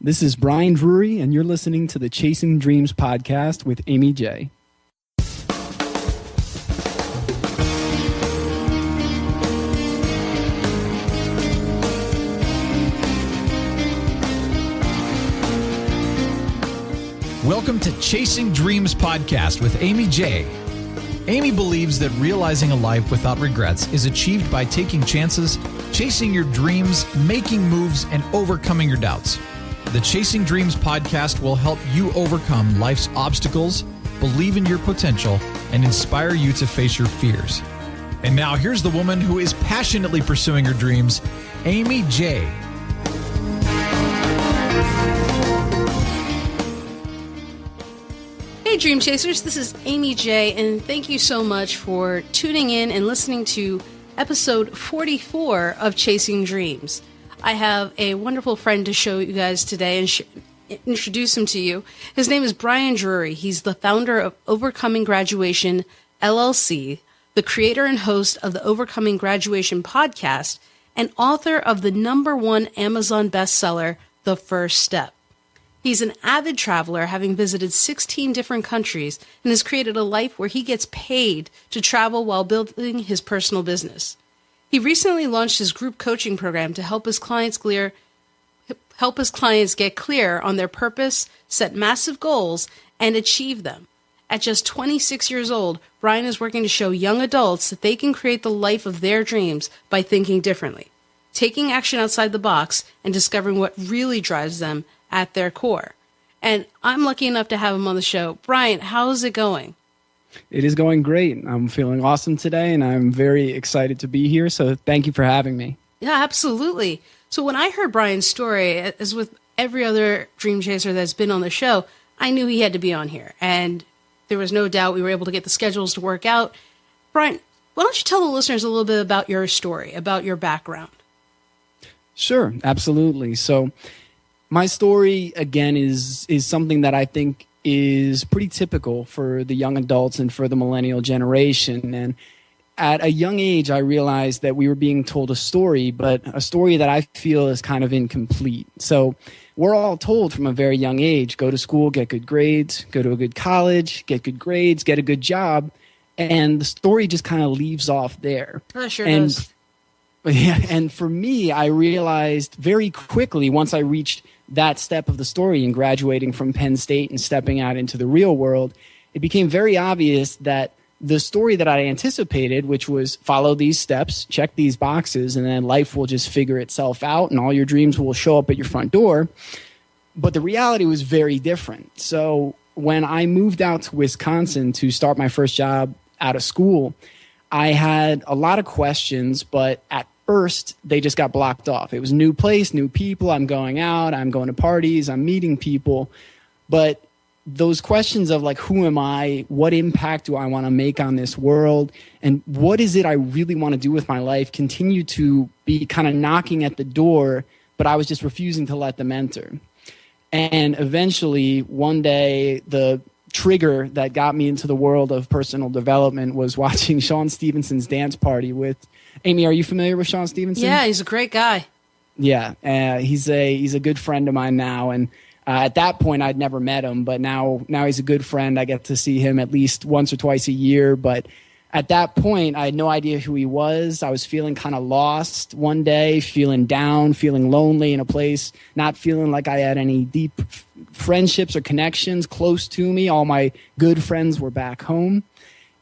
This is Brian Drury, and you're listening to the Chasing Dreams podcast with Aimee J. Welcome to Chasing Dreams podcast with Aimee J. Aimee believes that realizing a life without regrets is achieved by taking chances, chasing your dreams, making moves, and overcoming your doubts. The Chasing Dreams podcast will help you overcome life's obstacles, believe in your potential, and inspire you to face your fears. And now here's the woman who is passionately pursuing her dreams, Aimee J. Hey Dream Chasers, this is Aimee J, and thank you so much for tuning in and listening to episode 44 of Chasing Dreams. I have a wonderful friend to show you guys today and introduce him to you. His name is Brian Drury. He's the founder of Overcoming Graduation, LLC, the creator and host of the Overcoming Graduation podcast, and author of the #1 Amazon bestseller, The First Step. He's an avid traveler, having visited 16 different countries, and has created a life where he gets paid to travel while building his personal business. He recently launched his group coaching program to help his clients get clear on their purpose, set massive goals, and achieve them. At just 26 years old, Brian is working to show young adults that they can create the life of their dreams by thinking differently, taking action outside the box, and discovering what really drives them at their core. And I'm lucky enough to have him on the show. Brian, how's it going? It is going great. I'm feeling awesome today, and I'm very excited to be here. So thank you for having me. Yeah, absolutely. So when I heard Brian's story, as with every other dream chaser that's been on the show, I knew he had to be on here. And there was no doubt we were able to get the schedules to work out. Brian, why don't you tell the listeners a little bit about your story, about your background? Sure, absolutely. So my story, again, is something that I think is pretty typical for the young adults and for the millennial generation. And at a young age, I realized that we were being told a story, but a story that I feel is kind of incomplete. So we're all told from a very young age, go to school, get good grades, go to a good college, get good grades, get a good job. And the story just kind of leaves off there. Oh, sure does. Yeah, and for me, I realized very quickly once I reached that step of the story in graduating from Penn State and stepping out into the real world, it became very obvious that the story that I anticipated, which was follow these steps, check these boxes, and then life will just figure itself out and all your dreams will show up at your front door. But the reality was very different. So when I moved out to Wisconsin to start my first job out of school, I had a lot of questions, but at first they just got blocked off. It was a new place, new people. I'm going out, I'm going to parties, I'm meeting people. But those questions of like, who am I? What impact do I want to make on this world? And what is it I really want to do with my life continue to be kind of knocking at the door, but I was just refusing to let them enter. And eventually one day the trigger that got me into the world of personal development was watching Sean Stephenson's dance party with Aimee. Are you familiar with Sean Stephenson? Yeah, he's a great guy. Yeah, he's a good friend of mine now, and at that point I'd never met him, but now he's a good friend. I get to see him at least once or twice a year, but at that point I had no idea who he was. I was feeling kind of lost one day, feeling down, feeling lonely in a place, not feeling like I had any deep friendships or connections close to me. All my good friends were back home.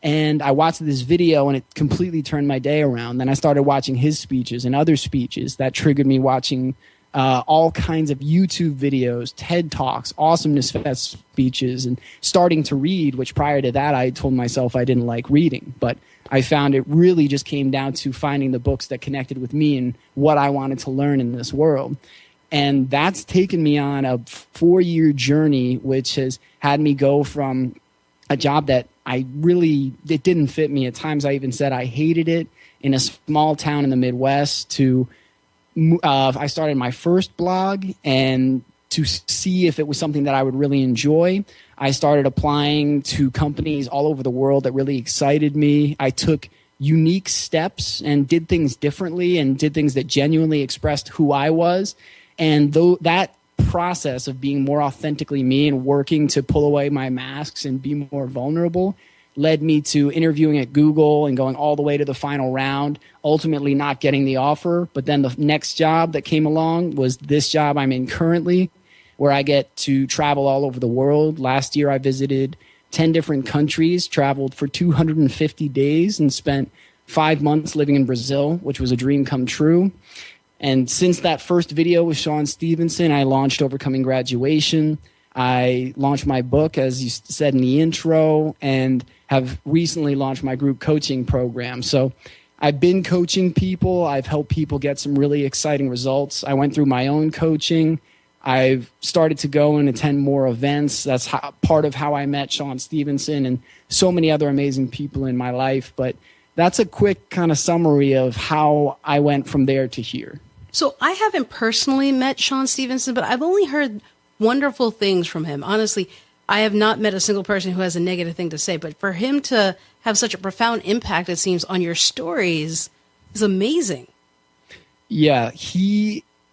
And I watched this video and it completely turned my day around. Then I started watching his speeches and other speeches that triggered me watching all kinds of YouTube videos, TED Talks, Awesomeness Fest speeches, and starting to read, which prior to that I told myself I didn't like reading. But I found it really just came down to finding the books that connected with me and what I wanted to learn in this world. And that's taken me on a 4-year journey, which has had me go from a job that it didn't fit me. At times I even said I hated it in a small town in the Midwest to I started my first blog, and to see if it was something that I would really enjoy, I started applying to companies all over the world that really excited me. I took unique steps and did things differently and did things that genuinely expressed who I was. And though that process of being more authentically me and working to pull away my masks and be more vulnerable led me to interviewing at Google and going all the way to the final round, ultimately not getting the offer. But then the next job that came along was this job I'm in currently, where I get to travel all over the world. Last year, I visited 10 different countries, traveled for 250 days, and spent 5 months living in Brazil, which was a dream come true. And since that first video with Sean Stephenson, I launched Overcoming Graduation. I launched my book, as you said in the intro, and have recently launched my group coaching program. So I've been coaching people. I've helped people get some really exciting results. I went through my own coaching. I've started to go and attend more events. That's part of how I met Sean Stephenson and so many other amazing people in my life. But that's a quick kind of summary of how I went from there to here. So I haven't personally met Sean Stephenson, but I've only heard wonderful things from him. Honestly, I have not met a single person who has a negative thing to say, but for him to have such a profound impact, it seems, on your stories is amazing. Yeah,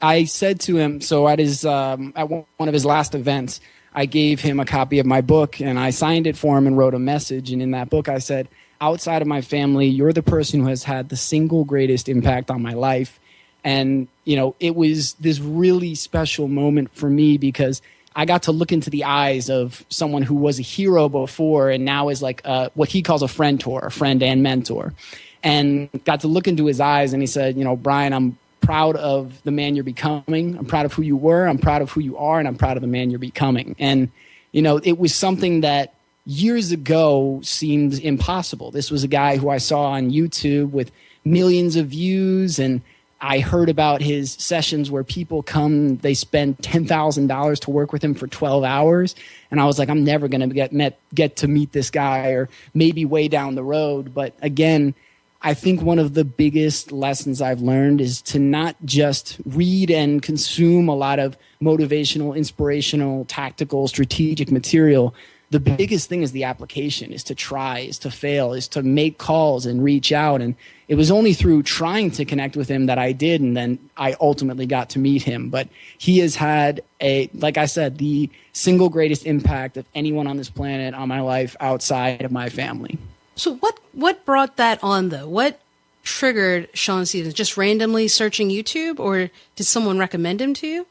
I said to him, so at one of his last events, I gave him a copy of my book and I signed it for him and wrote a message. And in that book, I said, outside of my family, you're the person who has had the single greatest impact on my life. And, it was this really special moment for me because I got to look into the eyes of someone who was a hero before and now is like what he calls a friend and mentor. And got to look into his eyes and he said, Brian, I'm proud of the man you're becoming. I'm proud of who you were. I'm proud of who you are. And I'm proud of the man you're becoming. And, it was something that years ago seemed impossible. This was a guy who I saw on YouTube with millions of views, and I heard about his sessions where people come, they spend $10,000 to work with him for 12 hours. And I was like, I'm never going to get to meet this guy, or maybe way down the road. But again, I think one of the biggest lessons I've learned is to not just read and consume a lot of motivational, inspirational, tactical, strategic material. The biggest thing is the application, is to try, is to fail, is to make calls and reach out. And it was only through trying to connect with him that I did. And then I ultimately got to meet him. But he has had like I said, the single greatest impact of anyone on this planet on my life outside of my family. So what brought that on, though? What triggered Sean Stephenson? Just randomly searching YouTube, or did someone recommend him to you?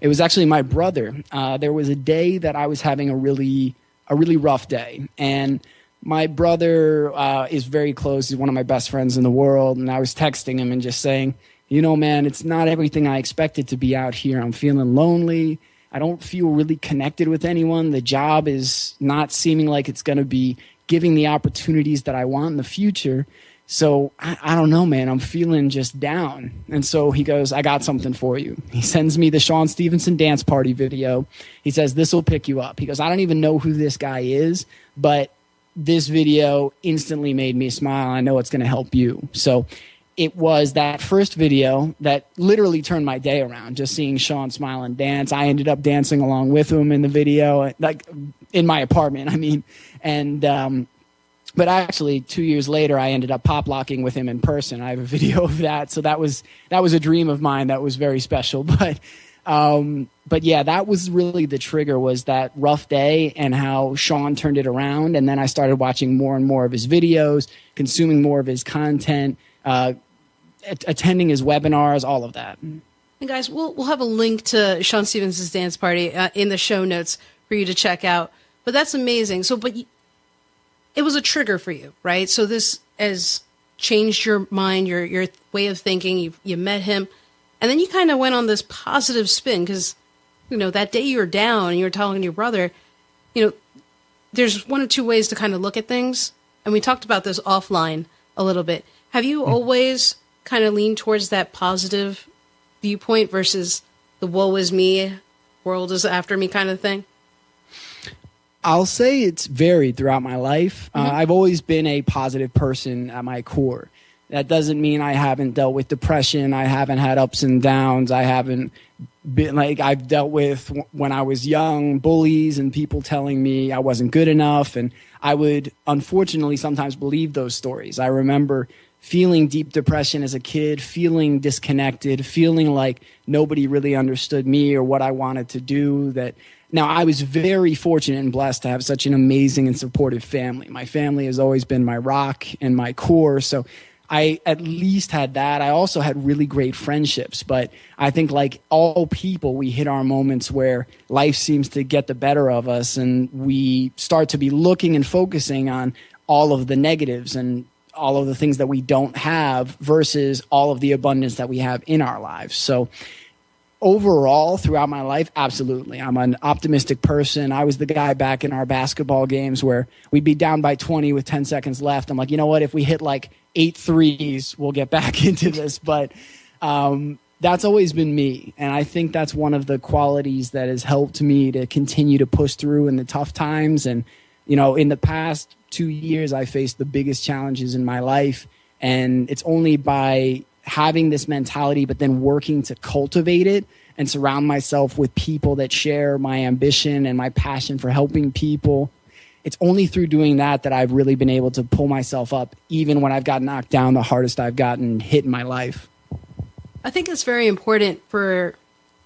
It was actually my brother. There was a day that I was having a really rough day, and my brother is very close. He's one of my best friends in the world, and I was texting him and just saying, man, it's not everything I expected to be out here. I'm feeling lonely. I don't feel really connected with anyone. The job is not seeming like it's going to be giving the opportunities that I want in the future. So I don't know, man, I'm feeling just down. And so he goes, I got something for you. He sends me the Sean Stephenson dance party video. He says, this will pick you up. He goes, I don't even know who this guy is, but this video instantly made me smile. I know it's going to help you. So it was that first video that literally turned my day around, just seeing Sean smile and dance. I ended up dancing along with him in the video, like in my apartment, and but actually 2 years later, I ended up pop locking with him in person. I have a video of that. So that was a dream of mine. That was very special. But yeah, that was really the trigger, was that rough day and how Sean turned it around. And then I started watching more and more of his videos, consuming more of his content, attending his webinars, all of that. And guys, we'll have a link to Sean Stephenson's dance party in the show notes for you to check out. But that's amazing. So, it was a trigger for you, right? So this has changed your mind, your way of thinking. You met him, and then you kind of went on this positive spin because, that day you were down and you were talking to your brother, there's one of two ways to kind of look at things. And we talked about this offline a little bit. Have you always kind of leaned towards that positive viewpoint versus the woe is me, world is after me kind of thing? I'll say it's varied throughout my life. I've always been a positive person at my core. That doesn't mean I haven't dealt with depression. I haven't had ups and downs. I haven't been I've dealt with, when I was young, bullies and people telling me I wasn't good enough. And I would unfortunately sometimes believe those stories. I remember feeling deep depression as a kid, feeling disconnected, feeling like nobody really understood me or what I wanted to do. Now, I was very fortunate and blessed to have such an amazing and supportive family. My family has always been my rock and my core, so I at least had that. I also had really great friendships, but I think like all people, we hit our moments where life seems to get the better of us, and we start to be looking and focusing on all of the negatives and all of the things that we don't have versus all of the abundance that we have in our lives. So overall, throughout my life, absolutely. I'm an optimistic person. I was the guy back in our basketball games where we'd be down by 20 with 10 seconds left. I'm like, you know what? If we hit like 8 threes, we'll get back into this. But that's always been me. And I think that's one of the qualities that has helped me to continue to push through in the tough times. And, you know, in the past 2 years, I faced the biggest challenges in my life. And it's only by having this mentality, but then working to cultivate it and surround myself with people that share my ambition and my passion for helping people. It's only through doing that that I've really been able to pull myself up, even when I've got knocked down the hardest I've gotten hit in my life. I think it's very important for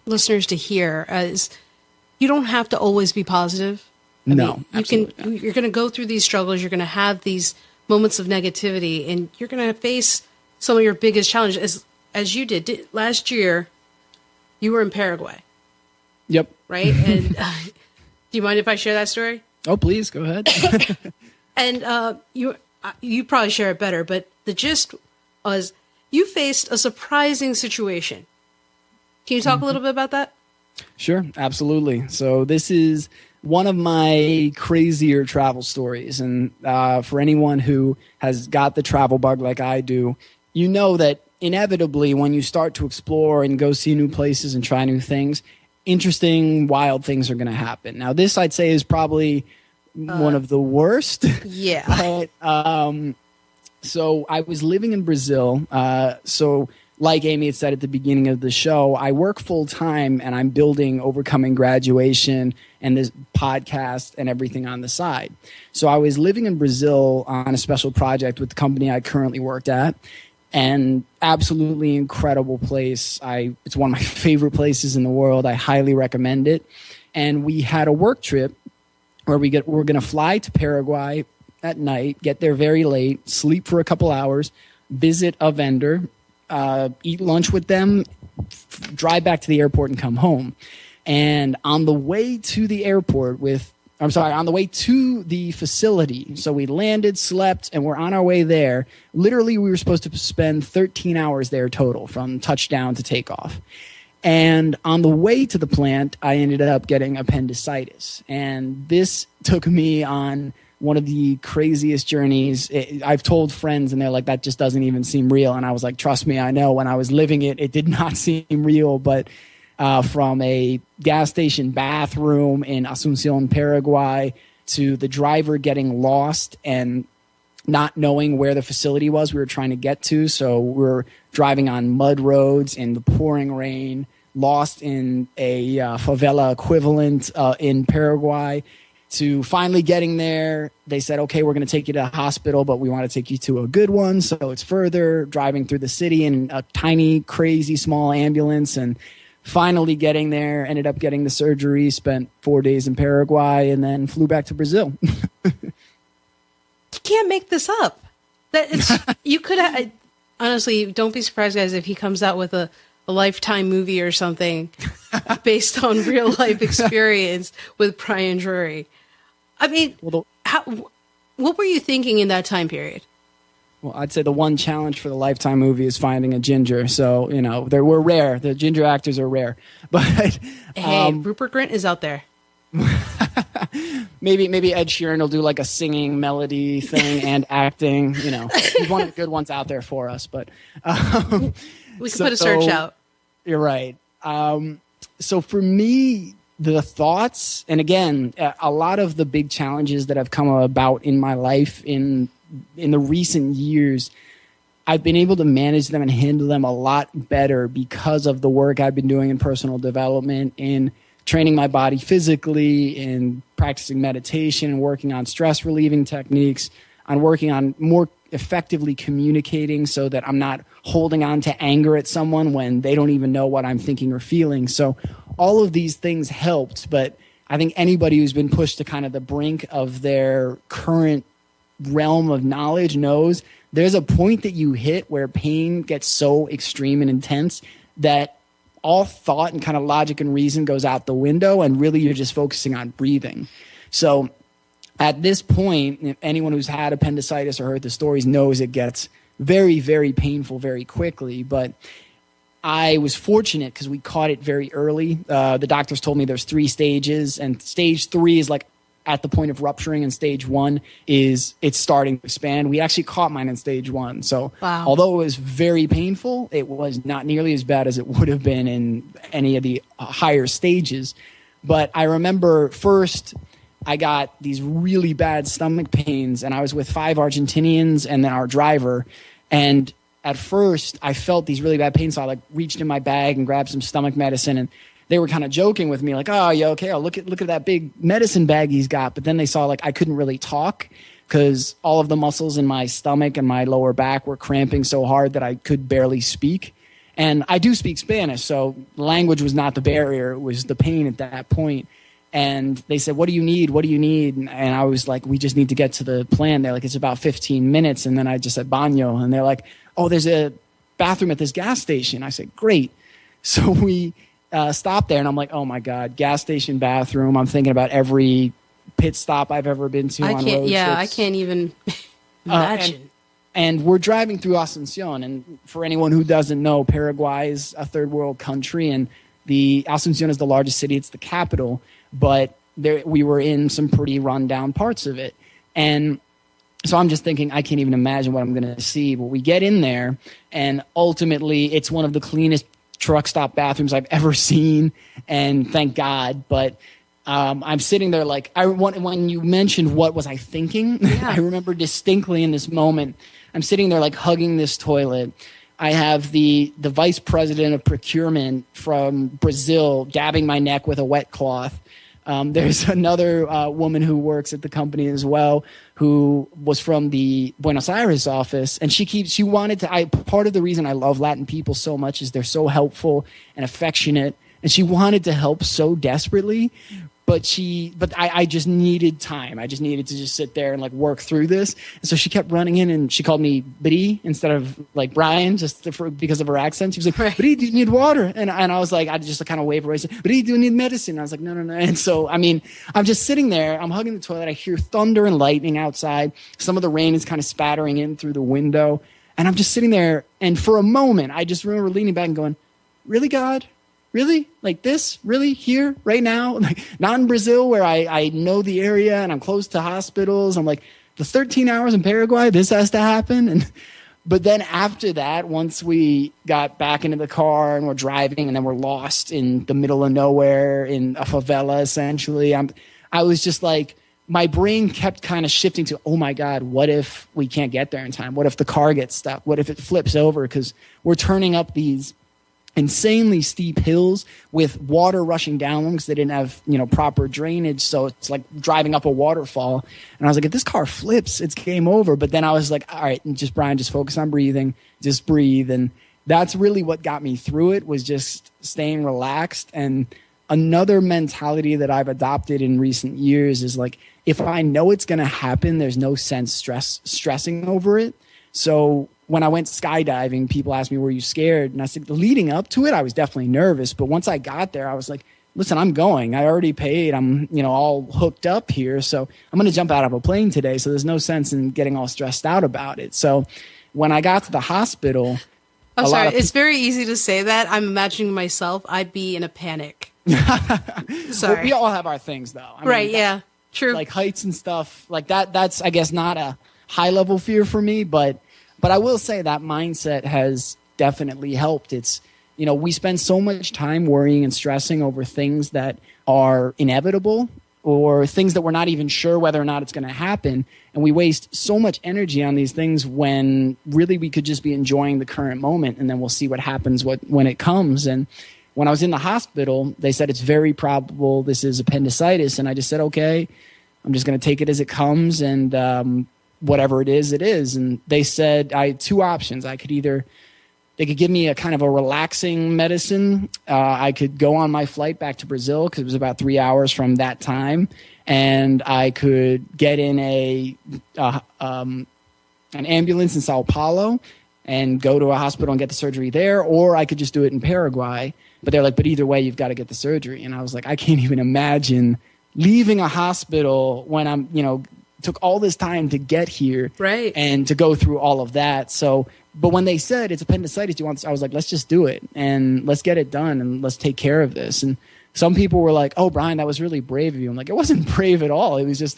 listeners to hear, as you don't have to always be positive. You're going to go through these struggles. You're going to have these moments of negativity, and you're going to face some of your biggest challenges, as you did last year. You were in Paraguay. Yep. Right. And do you mind if I share that story? Oh, please go ahead. And you probably share it better, but the gist was you faced a surprising situation. Can you talk a little bit about that? Sure, absolutely. So this is one of my crazier travel stories. And for anyone who has got the travel bug like I do, you know that inevitably when you start to explore and go see new places and try new things, interesting, wild things are going to happen. Now, this I'd say is probably one of the worst. Yeah. But, so I was living in Brazil. So like Aimee had said at the beginning of the show, I work full time and I'm building Overcoming Graduation and this podcast and everything on the side. So I was living in Brazil on a special project with the company I currently worked at. And absolutely incredible place. It's one of my favorite places in the world. I highly recommend it. And we had a work trip where we're going to fly to Paraguay at night, get there very late, sleep for a couple hours, visit a vendor, eat lunch with them, drive back to the airport and come home. And on the way to the airport on the way to the facility, so we landed, slept, and we're on our way there. Literally, we were supposed to spend 13 hours there total from touchdown to takeoff. And on the way to the plant, I ended up getting appendicitis. And this took me on one of the craziest journeys. I've told friends, and they're like, that just doesn't even seem real. And I was like, trust me, I know. When I was living it, it did not seem real. But from a gas station bathroom in Asunción, Paraguay, to the driver getting lost and not knowing where the facility was we were trying to get to. So we're driving on mud roads in the pouring rain, lost in a favela equivalent in Paraguay, to finally getting there. They said, okay, we're going to take you to a hospital, but we want to take you to a good one. So it's further, driving through the city in a tiny, crazy, small ambulance, and finally getting there, ended up getting the surgery, spent 4 days in Paraguay, and then flew back to Brazil. You can't make this up. You could have, honestly, don't be surprised, guys, if he comes out with a Lifetime movie or something based on real life experience with Brian Drury. I mean, what were you thinking in that time period? Well, I'd say the one challenge for the Lifetime movie is finding a ginger. So, we're rare. The ginger actors are rare. But hey, Rupert Grint is out there. Maybe Ed Sheeran will do like a singing melody thing and acting. He's one of the good ones out there for us. But we can put a search out. You're right. So for me, the thoughts, and again, a lot of the big challenges that have come about in my life in the recent years, I've been able to manage them and handle them a lot better because of the work I've been doing in personal development, in training my body physically, in practicing meditation and working on stress relieving techniques. on working on more effectively communicating so that I'm not holding on to anger at someone when they don't even know what I'm thinking or feeling. So all of these things helped, but I think anybody who's been pushed to kind of the brink of their current realm of knowledge knows there's a point that you hit where pain gets so extreme and intense that all thought and kind of logic and reason goes out the window, and really you're just focusing on breathing. So at this point, anyone who's had appendicitis or heard the stories knows it gets very, very painful very quickly. But I was fortunate because we caught it very early. The doctors told me there's 3 stages, and stage 3 is like at the point of rupturing, and stage 1 is it's starting to expand. We actually caught mine in stage 1. So although it was very painful, it was not nearly as bad as it would have been in any of the higher stages. But I remember first I got these really bad stomach pains, and I was with 5 Argentinians and then our driver. And at first I felt these really bad pains. So I like reached in my bag and grabbed some stomach medicine, and they were kind of joking with me like, oh, you okay? Oh, look at that big medicine bag he's got. But then they saw like I couldn't really talk because all of the muscles in my stomach and my lower back were cramping so hard that I could barely speak. And I do speak Spanish, so language was not the barrier. It was the pain at that point. And they said, what do you need? What do you need? And I was like, we just need to get to the plan. They're like, it's about 15 minutes. And then I just said, baño. And they're like, oh, there's a bathroom at this gas station. I said, great. So we stopped there, and I'm like, oh my God, gas station bathroom. I'm thinking about every pit stop I've ever been to on road trips. I can't even imagine. And we're driving through Asunción, and for anyone who doesn't know, Paraguay is a third world country, and the Asunción is the largest city. It's the capital, but we were in some pretty rundown parts of it. And so I'm just thinking, I can't even imagine what I'm going to see. But we get in there, and ultimately it's one of the cleanest truck stop bathrooms I've ever seen, and thank God. But I'm sitting there like, when you mentioned what was I thinking, I remember distinctly in this moment, I'm sitting there like hugging this toilet. I have the vice president of procurement from Brazil dabbing my neck with a wet cloth. There's another woman who works at the company as well, who was from the Buenos Aires office, and she wanted to. Part of the reason I love Latin people so much is they're so helpful and affectionate, and she wanted to help so desperately, but I just needed time. I just needed to just sit there and like work through this. And so she kept running in, and she called me Bri instead of like Brian, because of her accent. She was like, right. Bri, do you need water? And I was like, I just kind of waved away. I said, Bri, do you need medicine? And I was like, no. And so, I mean, I'm just sitting there. I'm hugging the toilet. I hear thunder and lightning outside. Some of the rain is kind of spattering in through the window. And I'm just sitting there. And for a moment, I just remember leaning back and going, really, God? Really? Like this? Really? Here? Right now? Like, not in Brazil where I know the area and I'm close to hospitals. I'm like, the 13 hours in Paraguay, this has to happen? But then after that, once we got back into the car and we're driving and then we're lost in the middle of nowhere in a favela, essentially, I was just like, my brain kept kind of shifting to, oh my God, what if we can't get there in time? What if the car gets stuck? What if it flips over? Because we're turning up these insanely steep hills with water rushing down them because they didn't have, proper drainage. So it's like driving up a waterfall. And I was like, if this car flips, it's game over. But then I was like, all right, Brian, just focus on breathing, just breathe. And that's really what got me through it, was just staying relaxed. And another mentality that I've adopted in recent years is like, if I know it's going to happen, there's no sense stressing over it. So when I went skydiving, people asked me, were you scared? And I said, leading up to it, I was definitely nervous. But once I got there, I was like, listen, I'm going. I already paid. I'm, all hooked up here. So I'm going to jump out of a plane today. So there's no sense in getting all stressed out about it. So when I got to the hospital. I'm sorry. It's very easy to say that. I'm imagining myself. I'd be in a panic. Sorry. Well, we all have our things, though. Right. Yeah. True. Like heights and stuff like that. That's, I guess, not a high level fear for me, but I will say that mindset has definitely helped. It's, we spend so much time worrying and stressing over things that are inevitable or things that we're not even sure whether or not it's going to happen. And we waste so much energy on these things when really we could just be enjoying the current moment, and then we'll see what happens when it comes. And when I was in the hospital, they said it's very probable this is appendicitis. And I just said, okay, I'm just going to take it as it comes. And whatever it is, it is. And they said I had two options. They could give me a kind of a relaxing medicine. I could go on my flight back to Brazil because it was about 3 hours from that time, and I could get in an ambulance in Sao Paulo and go to a hospital and get the surgery there, or I could just do it in Paraguay. But they're like, but either way, you've got to get the surgery. And I was like, I can't even imagine leaving a hospital when I'm, took all this time to get here, right, and to go through all of that. So, but when they said it's appendicitis, I was like, let's just do it and let's get it done and let's take care of this. And some people were like, oh, Brian, that was really brave of you. I'm like, it wasn't brave at all. It was just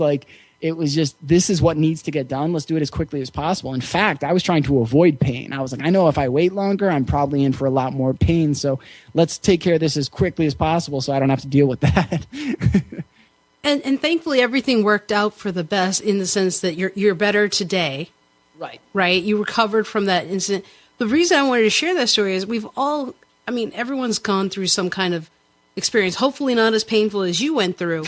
this is what needs to get done. Let's do it as quickly as possible. In fact, I was trying to avoid pain. I was like, I know if I wait longer, I'm probably in for a lot more pain. So let's take care of this as quickly as possible so I don't have to deal with that. And thankfully, everything worked out for the best in the sense that you're better today. Right. You recovered from that incident. The reason I wanted to share that story is everyone's gone through some kind of experience, hopefully not as painful as you went through.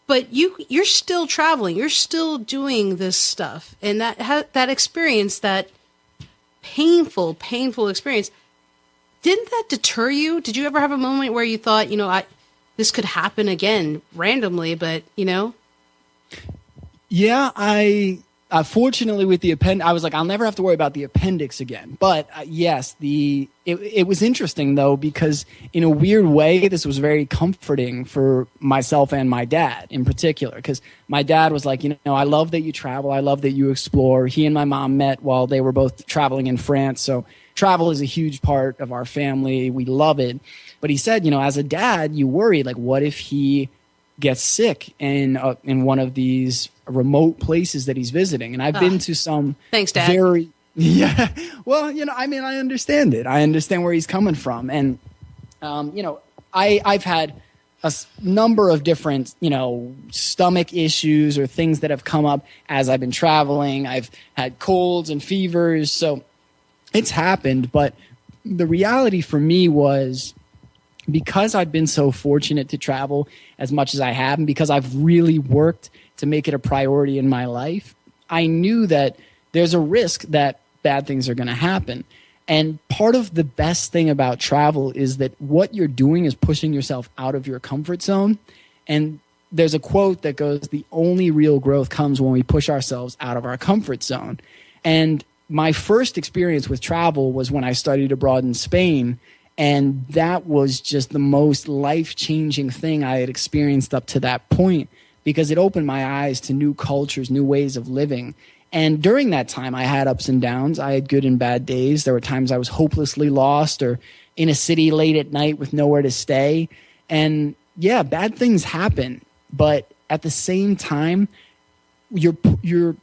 But you're still traveling. You're still doing this stuff. And that experience, that painful experience, didn't that deter you? Did you ever have a moment where you thought, this could happen again randomly, but, Yeah, I fortunately with the I was like, I'll never have to worry about the appendix again. But yes, it was interesting though, because in a weird way, this was very comforting for myself and my dad in particular, because my dad was like, I love that you travel. I love that you explore. He and my mom met while they were both traveling in France. So travel is a huge part of our family. We love it. But he said, as a dad, you worry, like, what if he gets sick in one of these remote places that he's visiting? And I've been to some thanks, Dad. Yeah. Well, I understand it. I understand where he's coming from. And, I've had a number of different, stomach issues or things that have come up as I've been traveling. I've had colds and fevers. So it's happened. But the reality for me was, because I've been so fortunate to travel as much as I have, and because I've really worked to make it a priority in my life, I knew that there's a risk that bad things are going to happen. And part of the best thing about travel is that what you're doing is pushing yourself out of your comfort zone. And there's a quote that goes, the only real growth comes when we push ourselves out of our comfort zone. And my first experience with travel was when I studied abroad in Spain. And that was just the most life-changing thing I had experienced up to that point, because it opened my eyes to new cultures, new ways of living. And during that time, I had ups and downs. I had good and bad days. There were times I was hopelessly lost or in a city late at night with nowhere to stay. And yeah, bad things happen. But at the same time, you're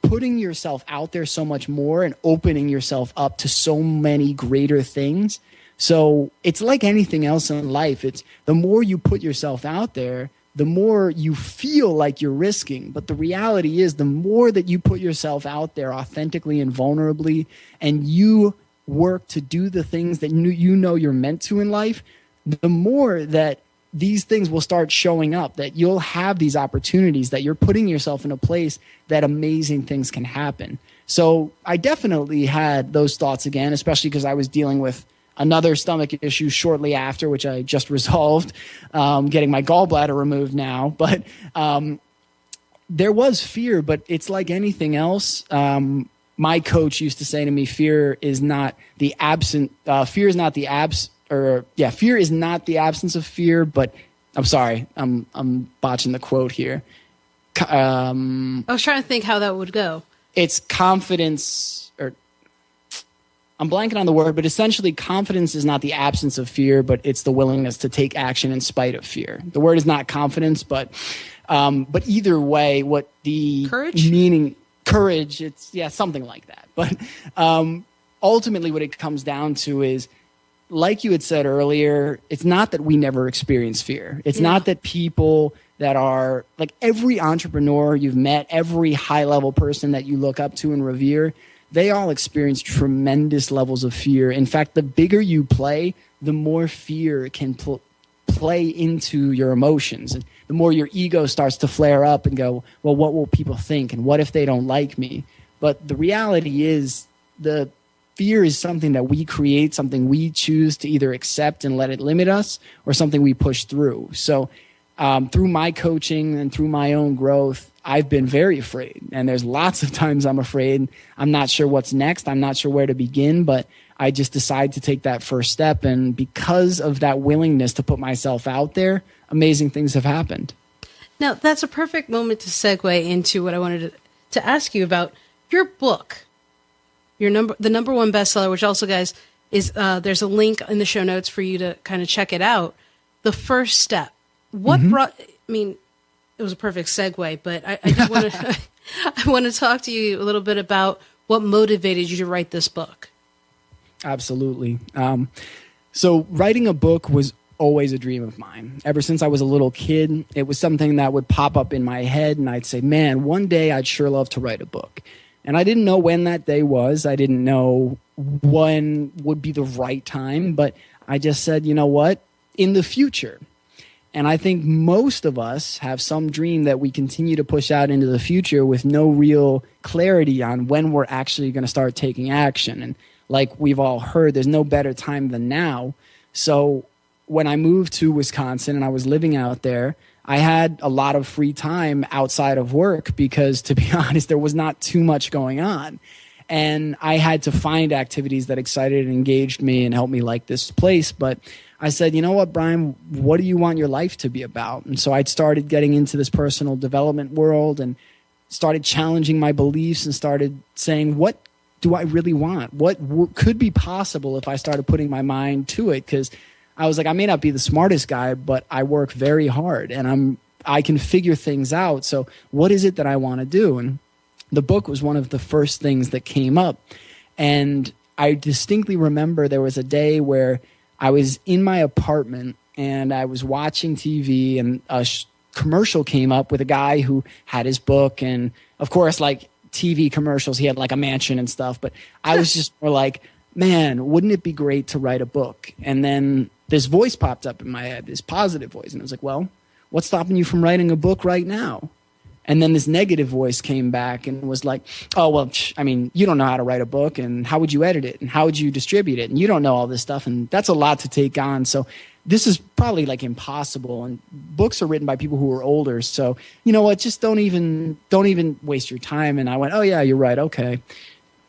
putting yourself out there so much more and opening yourself up to so many greater things. So it's like anything else in life. It's the more you put yourself out there, the more you feel like you're risking. But the reality is, the more that you put yourself out there authentically and vulnerably, and you work to do the things that you're meant to in life, the more that these things will start showing up, that you'll have these opportunities, that you're putting yourself in a place that amazing things can happen. So I definitely had those thoughts again, especially because I was dealing with another stomach issue shortly after, which I just resolved, getting my gallbladder removed now. But there was fear, but it's like anything else. My coach used to say to me, fear is not the absence of fear, but I'm sorry, I'm botching the quote here. I was trying to think how that would go. It's confidence, or I'm blanking on the word, but essentially confidence is not the absence of fear, but it's the willingness to take action in spite of fear. The word is not confidence, but either way, what the courage, it's something like that. But ultimately what it comes down to is, like you had said earlier, it's not that we never experience fear. It's not that people that are like every entrepreneur you've met, every high level person that you look up to and revere, they all experience tremendous levels of fear. In fact, the bigger you play, the more fear can play into your emotions. And the more your ego starts to flare up and go, well, what will people think? And what if they don't like me? But the reality is the fear is something that we create, something we choose to either accept and let it limit us, or something we push through. So through my coaching and through my own growth, I've been very afraid. And there's lots of times I'm afraid. I'm not sure what's next. I'm not sure where to begin, but I just decide to take that first step. And because of that willingness to put myself out there, amazing things have happened. Now, that's a perfect moment to segue into what I wanted to ask you about your book. The number one bestseller, which also, guys, is there's a link in the show notes for you to kind of check it out. The First Step. What brought? I mean, it was a perfect segue, but I do want to I want to talk to you a little bit about what motivated you to write this book. Absolutely. So writing a book was always a dream of mine. Ever since I was a little kid, it was something that would pop up in my head, and I'd say, "Man, one day I'd sure love to write a book." And I didn't know when that day was. I didn't know when would be the right time, but I just said, you know what? In the future. And I think most of us have some dream that we continue to push out into the future with no real clarity on when we're actually going to start taking action. And like we've all heard, there's no better time than now. So when I moved to Wisconsin and I was living out there, I had a lot of free time outside of work because, to be honest, there was not too much going on. And I had to find activities that excited and engaged me and helped me like this place. But I said, you know what, Brian, what do you want your life to be about? And so I'd started getting into this personal development world and started challenging my beliefs and started saying, what do I really want? What could be possible if I started putting my mind to it? Because I was like, I may not be the smartest guy, but I work very hard and I can figure things out. So what is it that I want to do? And the book was one of the first things that came up. And I distinctly remember there was a day where I was in my apartment and I was watching TV and a commercial came up with a guy who had his book. And of course, like TV commercials, he had like a mansion and stuff. But I was just more like, man, wouldn't it be great to write a book? And then this voice popped up in my head, this positive voice. And I was like, well, what's stopping you from writing a book right now? And then this negative voice came back and was like, oh, well, I mean, you don't know how to write a book, and how would you edit it, and how would you distribute it, and you don't know all this stuff, and that's a lot to take on. So this is probably like impossible, and books are written by people who are older. So you know what, just don't even waste your time. And I went, oh yeah, you're right. Okay.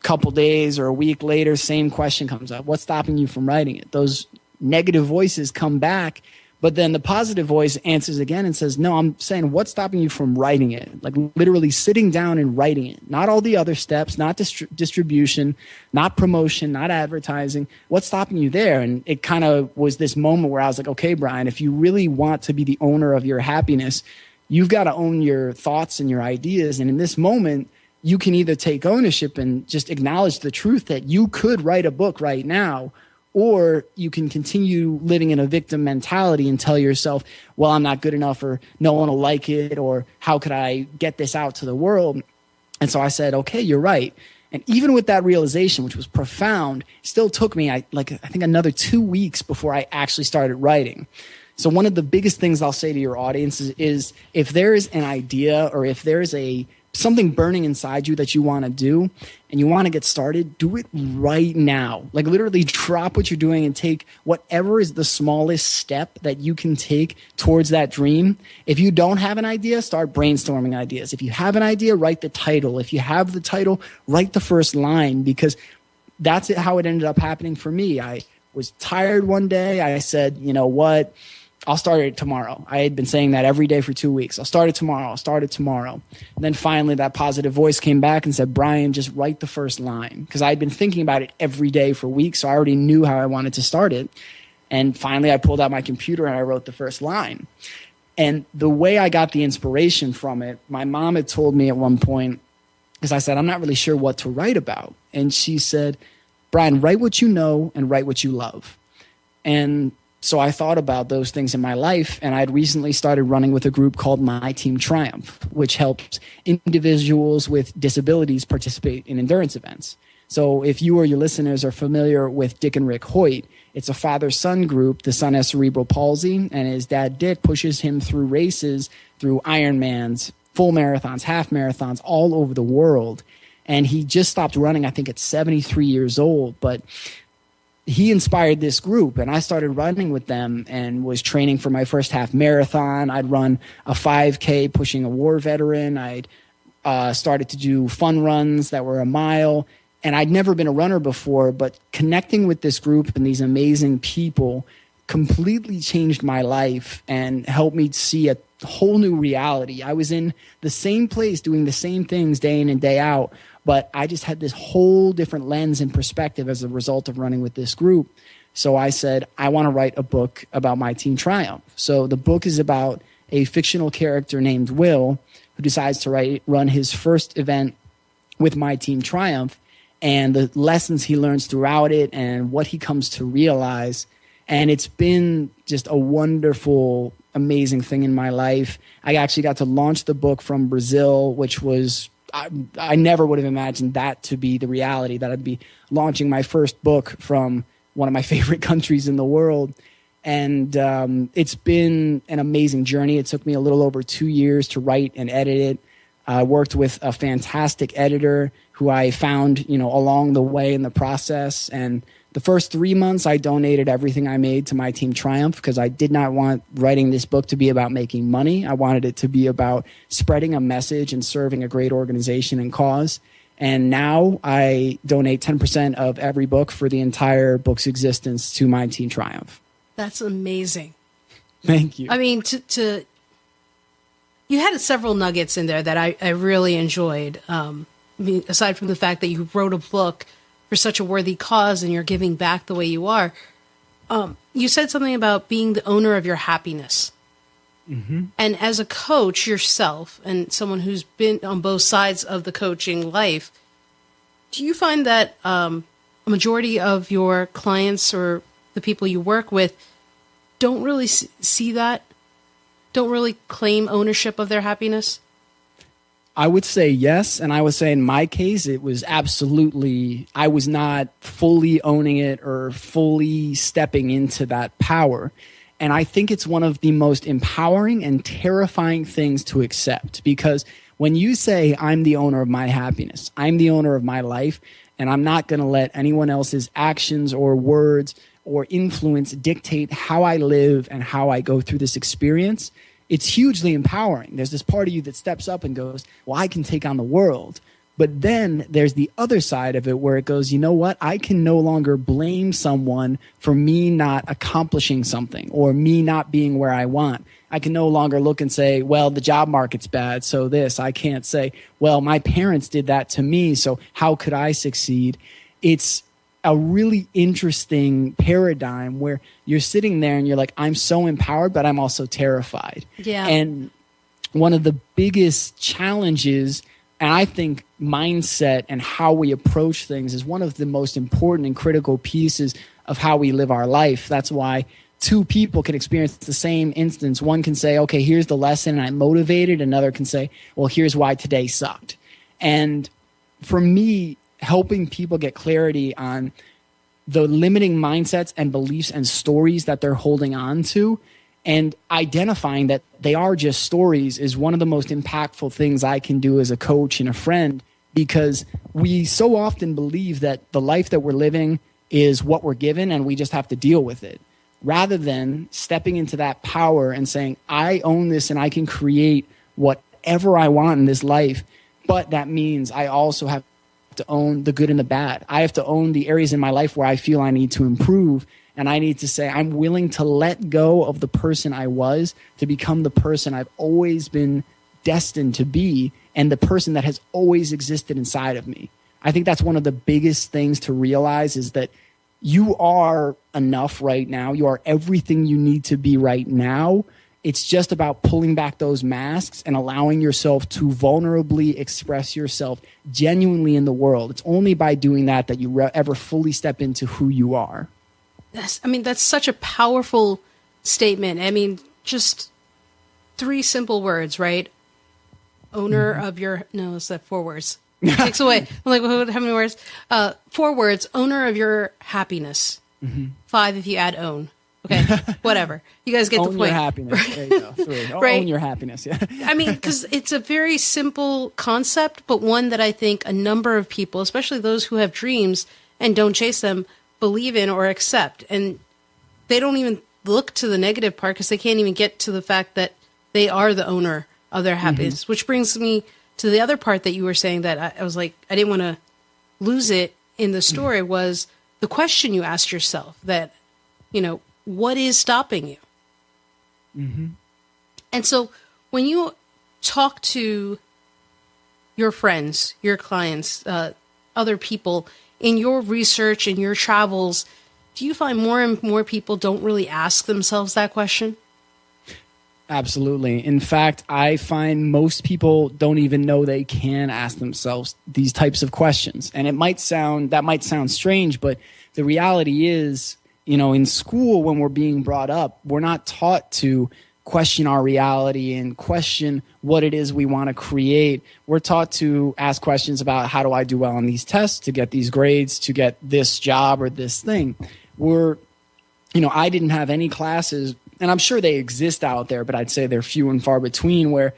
Couple days or a week later, same question comes up. What's stopping you from writing it? Those negative voices come back. But then the positive voice answers again and says, no, I'm saying what's stopping you from writing it? Like literally sitting down and writing it. Not all the other steps, not distribution, not promotion, not advertising. What's stopping you there? And it kind of was this moment where I was like, okay, Brian, if you really want to be the owner of your happiness, you've got to own your thoughts and your ideas. And in this moment, you can either take ownership and just acknowledge the truth that you could write a book right now, or you can continue living in a victim mentality and tell yourself, well, I'm not good enough, or no one will like it, or how could I get this out to the world? And so I said, okay, you're right. And even with that realization, which was profound, it still took me, I think another 2 weeks before I actually started writing. So one of the biggest things I'll say to your audience is if there is an idea or if there is something burning inside you that you want to do and you want to get started, do it right now. Like literally drop what you're doing and take whatever is the smallest step that you can take towards that dream. If you don't have an idea, start brainstorming ideas. If you have an idea, write the title. If you have the title, write the first line, because that's how it ended up happening for me. I was tired one day. I said, you know what? I'll start it tomorrow. I had been saying that every day for 2 weeks. I'll start it tomorrow. And then finally that positive voice came back and said, Brian, just write the first line. Because I had been thinking about it every day for weeks, so I already knew how I wanted to start it. And finally I pulled out my computer and I wrote the first line. And the way I got the inspiration from it, my mom had told me at one point, because I said, I'm not really sure what to write about. And she said, Brian, write what you know and write what you love. And so I thought about those things in my life, and I'd recently started running with a group called My Team Triumph, which helps individuals with disabilities participate in endurance events. So if you or your listeners are familiar with Dick and Rick Hoyt, it's a father-son group. The son has cerebral palsy, and his dad, Dick, pushes him through races, through Ironmans, full marathons, half marathons, all over the world. And he just stopped running, I think, at 73 years old. But he inspired this group, and I started running with them and was training for my first half marathon. I'd run a 5K pushing a war veteran. I'd started to do fun runs that were a mile. And I'd never been a runner before, but connecting with this group and these amazing people completely changed my life and helped me see a whole new reality. I was in the same place doing the same things day in and day out, but I just had this whole different lens and perspective as a result of running with this group. So I said, I want to write a book about my teen triumph. So the book is about a fictional character named Will who decides to run his first event with my teen triumph, and the lessons he learns throughout it and what he comes to realize. And it's been just a wonderful, amazing thing in my life. I actually got to launch the book from Brazil, which was, I never would have imagined that to be the reality, that I'd be launching my first book from one of my favorite countries in the world. And it's been an amazing journey. It took me a little over 2 years to write and edit it. I worked with a fantastic editor who I found, along the way in the process. And the first 3 months, I donated everything I made to my Team Triumph because I did not want writing this book to be about making money. I wanted it to be about spreading a message and serving a great organization and cause. And now I donate 10% of every book for the entire book's existence to my Team Triumph. That's amazing. Thank you. I mean, you had several nuggets in there that I really enjoyed. Aside from the fact that you wrote a book for such a worthy cause and you're giving back the way you are, you said something about being the owner of your happiness. Mm-hmm. And as a coach yourself and someone who's been on both sides of the coaching life, do you find that a majority of your clients or the people you work with don't really see that, don't really claim ownership of their happiness? I would say yes. And I would say in my case, it was absolutely, I was not fully owning it or fully stepping into that power. And I think it's one of the most empowering and terrifying things to accept, because when you say, I'm the owner of my happiness, I'm the owner of my life, and I'm not going to let anyone else's actions or words or influence dictate how I live and how I go through this experience, it's hugely empowering. There's this part of you that steps up and goes, well, I can take on the world. But then there's the other side of it where it goes, you know what? I can no longer blame someone for me not accomplishing something or me not being where I want. I can no longer look and say, well, the job market's bad, so this. I can't say, well, my parents did that to me, so how could I succeed? It's a really interesting paradigm where you're sitting there and you're like, I'm so empowered, but I'm also terrified. Yeah. And one of the biggest challenges, and I think mindset and how we approach things is one of the most important and critical pieces of how we live our life. That's why two people can experience the same instance. One can say, okay, here's the lesson and I'm motivated. Another can say, well, here's why today sucked. And for me, helping people get clarity on the limiting mindsets and beliefs and stories that they're holding on to and identifying that they are just stories is one of the most impactful things I can do as a coach and a friend, because we so often believe that the life that we're living is what we're given and we just have to deal with it, rather than stepping into that power and saying, I own this and I can create whatever I want in this life. But that means I also have to own the good and the bad. I have to own the areas in my life where I feel I need to improve. And I need to say, I'm willing to let go of the person I was to become the person I've always been destined to be and the person that has always existed inside of me. I think that's one of the biggest things to realize, is that you are enough right now. You are everything you need to be right now. It's just about pulling back those masks and allowing yourself to vulnerably express yourself genuinely in the world. It's only by doing that that you ever fully step into who you are. That's such a powerful statement. I mean, just 3 simple words, right? Owner of your, no, it's that 4 words. It takes away. I'm like, how many words? 4 words, owner of your happiness. 5 if you add own. Okay, whatever. You guys get the point. Own your happiness. There you go. 3. Right. Own your happiness. Yeah. I mean, because it's a very simple concept, but one that I think a number of people, especially those who have dreams and don't chase them, believe in or accept. And they don't even look to the negative part because they can't even get to the fact that they are the owner of their happiness, which brings me to the other part that you were saying that I was like, I didn't want to lose it in the story was the question you asked yourself that, you know, what is stopping you? And so when you talk to your friends, your clients, other people in your research and your travels, do you find more and more people don't really ask themselves that question? Absolutely. In fact, I find most people don't even know they can ask themselves these types of questions. And that might sound strange, but the reality is, you know, in school, when we're being brought up, we're not taught to question our reality and question what it is we want to create. We're taught to ask questions about how do I do well on these tests to get these grades, to get this job or this thing. I didn't have any classes, and I'm sure they exist out there, but I'd say they're few and far between, where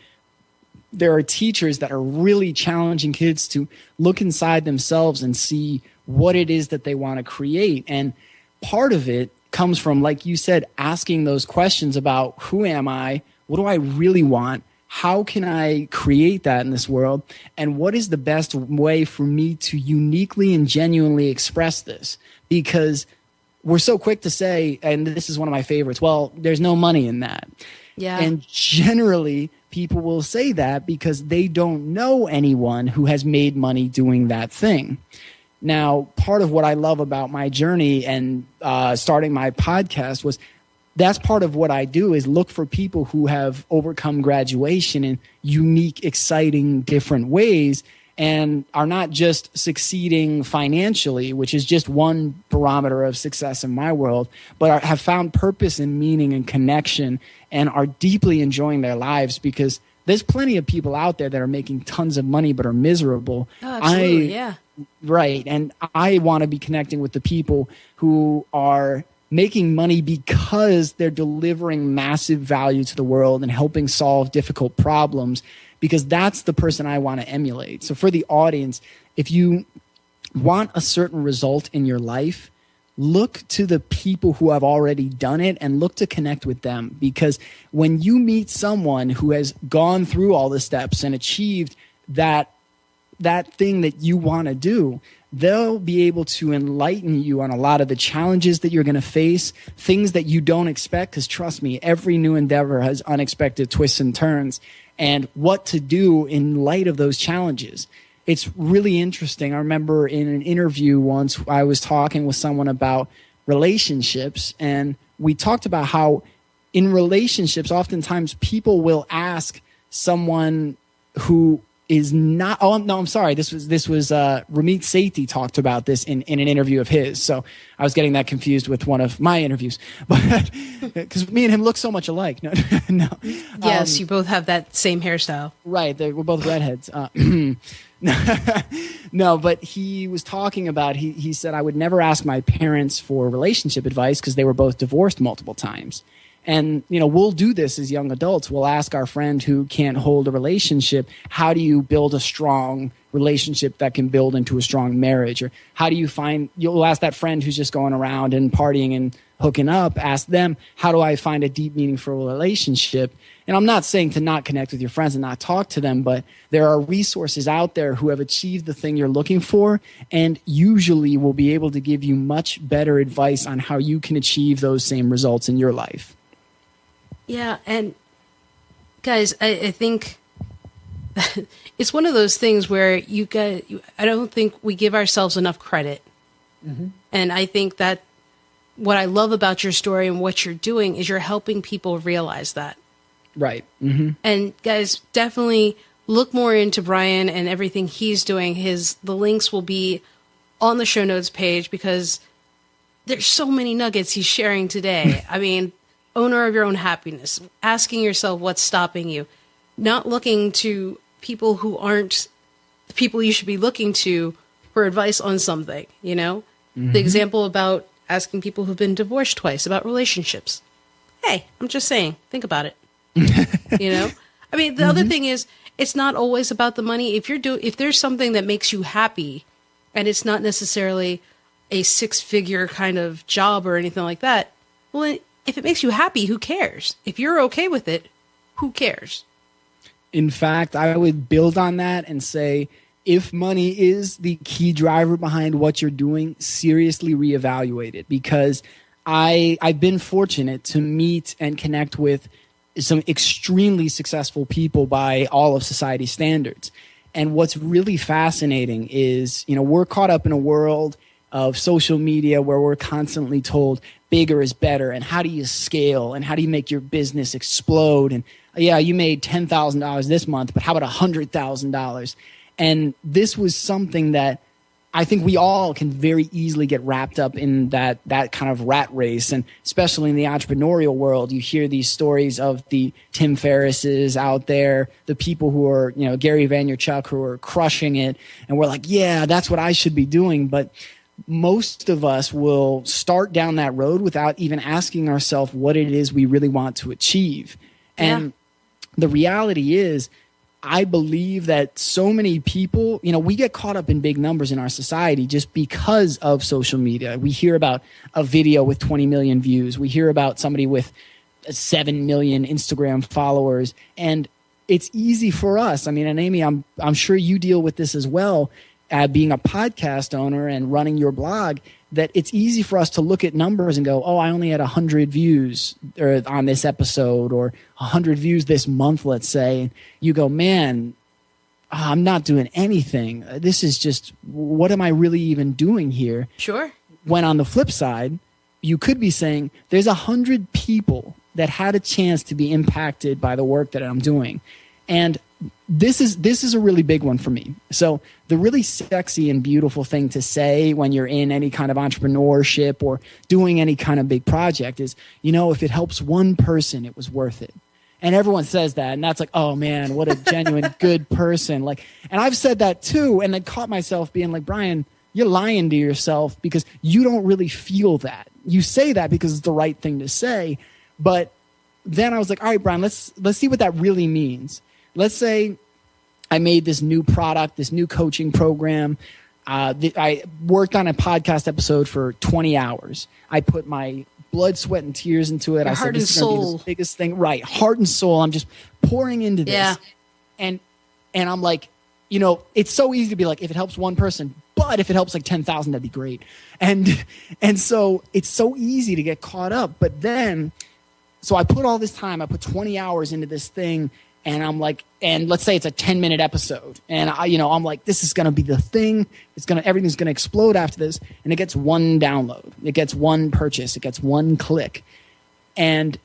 there are teachers that are really challenging kids to look inside themselves and see what it is that they want to create. And part of it comes from, like you said, asking those questions about who am I? What do I really want? How can I create that in this world? And what is the best way for me to uniquely and genuinely express this? Because we're so quick to say, and this is one of my favorites, well, there's no money in that. Yeah. And generally, people will say that because they don't know anyone who has made money doing that thing. Now, part of what I love about my journey and starting my podcast was that's part of what I do is look for people who have overcome graduation in unique, exciting, different ways and are not just succeeding financially, which is just one barometer of success in my world, but have found purpose and meaning and connection and are deeply enjoying their lives, because there's plenty of people out there that are making tons of money but are miserable. Oh, absolutely, yeah. Right. And I want to be connecting with the people who are making money because they're delivering massive value to the world and helping solve difficult problems, because that's the person I want to emulate. So for the audience, if you want a certain result in your life, look to the people who have already done it and look to connect with them. Because when you meet someone who has gone through all the steps and achieved that thing that you want to do, they'll be able to enlighten you on a lot of the challenges that you're going to face, things that you don't expect, because trust me, every new endeavor has unexpected twists and turns, and what to do in light of those challenges. It's really interesting. I remember in an interview once I was talking with someone about relationships, and we talked about how in relationships, oftentimes people will ask someone who is not, oh, no, I'm sorry. This was Ramit Sethi talked about this in an interview of his. So I was getting that confused with one of my interviews, but because me and him look so much alike. No. Yes, you both have that same hairstyle. Right. We're both redheads. No, but he was talking about, he said, I would never ask my parents for relationship advice because they were both divorced multiple times. And, we'll do this as young adults. We'll ask our friend who can't hold a relationship, how do you build a strong relationship that can build into a strong marriage? Or how do you you'll ask that friend who's just going around and partying and hooking up, ask them, how do I find a deep, meaningful relationship? And I'm not saying to not connect with your friends and not talk to them, but there are resources out there who have achieved the thing you're looking for and usually will be able to give you much better advice on how you can achieve those same results in your life. Yeah, and guys, I think it's one of those things where I don't think we give ourselves enough credit. Mm-hmm. And I think that what I love about your story and what you're doing is you're helping people realize that. Right. Mm-hmm. And guys, definitely look more into Brian and everything he's doing. The links will be on the show notes page because there's so many nuggets he's sharing today. I mean, owner of your own happiness, asking yourself what's stopping you, not looking to people who aren't the people you should be looking to for advice on something, Mm-hmm. The example about asking people who've been divorced twice about relationships. Hey, I'm just saying, think about it. You know? I mean, the other thing is, it's not always about the money. If there's something that makes you happy, and it's not necessarily a 6-figure kind of job or anything like that, well, if it makes you happy, who cares? If you're okay with it, who cares? In fact, I would build on that and say, if money is the key driver behind what you're doing, seriously reevaluate it. Because I've been fortunate to meet and connect with some extremely successful people by all of society's standards. And what's really fascinating is, we're caught up in a world of social media where we're constantly told bigger is better, and how do you scale, and how do you make your business explode, and yeah, you made $10,000 this month, but how about $100,000? And this was something that I think we all can very easily get wrapped up in that kind of rat race. And especially in the entrepreneurial world, you hear these stories of the Tim Ferrisses out there, the people who are, Gary Vaynerchuk, who are crushing it. And we're like, yeah, that's what I should be doing. But most of us will start down that road without even asking ourselves what it is we really want to achieve. And the reality is, I believe that so many people, we get caught up in big numbers in our society just because of social media. We hear about a video with 20 million views. We hear about somebody with 7 million Instagram followers. And it's easy for us. I mean, and Aimee, I'm sure you deal with this as well, being a podcast owner and running your blog, that it's easy for us to look at numbers and go, oh, I only had 100 views on this episode, or 100 views this month, let's say. And you go, man, I'm not doing anything. This is just, what am I really even doing here? Sure. When on the flip side, you could be saying there's 100 people that had a chance to be impacted by the work that I'm doing. And this is a really big one for me. So the really sexy and beautiful thing to say when you're in any kind of entrepreneurship or doing any kind of big project is, if it helps one person, it was worth it. And everyone says that, and that's like, oh man, what a genuine good person. And I've said that too, and then caught myself being like, Brian, you're lying to yourself, because you don't really feel that. You say that because it's the right thing to say. But then I was like, all right, Brian, let's see what that really means. Let's say I made this new product, this new coaching program. I worked on a podcast episode for 20 hours. I put my blood, sweat, and tears into it. I said, this is going to be the biggest thing. Right. Heart and soul. I'm just pouring into this. Yeah. And I'm like, it's so easy to be like, if it helps one person, but if it helps like 10,000, that'd be great. And so it's so easy to get caught up. But then, so I put all this time, I put 20 hours into this thing. And I'm like, and let's say it's a 10-minute episode, and I'm like, this is going to be the thing. Everything's going to explode after this. And it gets one download, it gets one purchase, it gets one click. And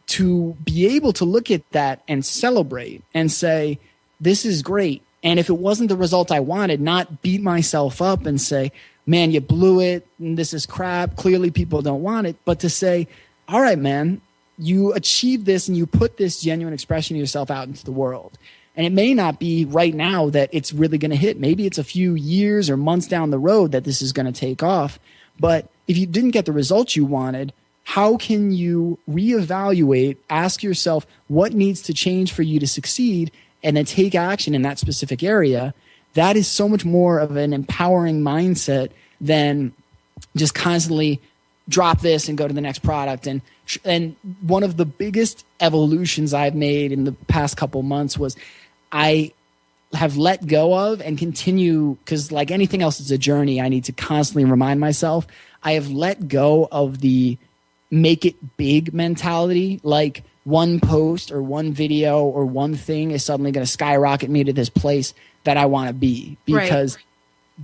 to be able to look at that and celebrate and say, this is great. And if it wasn't the result I wanted, not beat myself up and say, man, you blew it, and this is crap, clearly people don't want it. But to say, all right, man, you achieved this and you put this genuine expression of yourself out into the world. And it may not be right now that it's really going to hit. Maybe it's a few years or months down the road that this is going to take off. But if you didn't get the results you wanted, how can you reevaluate, ask yourself what needs to change for you to succeed, and then take action in that specific area? That is so much more of an empowering mindset than just constantly drop this and go to the next product. And one of the biggest evolutions I've made in the past couple months was I have let go of and continue, because like anything else, it's a journey. I need to constantly remind myself. I have let go of the make it big mentality. Like one post or one video or one thing is suddenly going to skyrocket me to this place that I want to be, because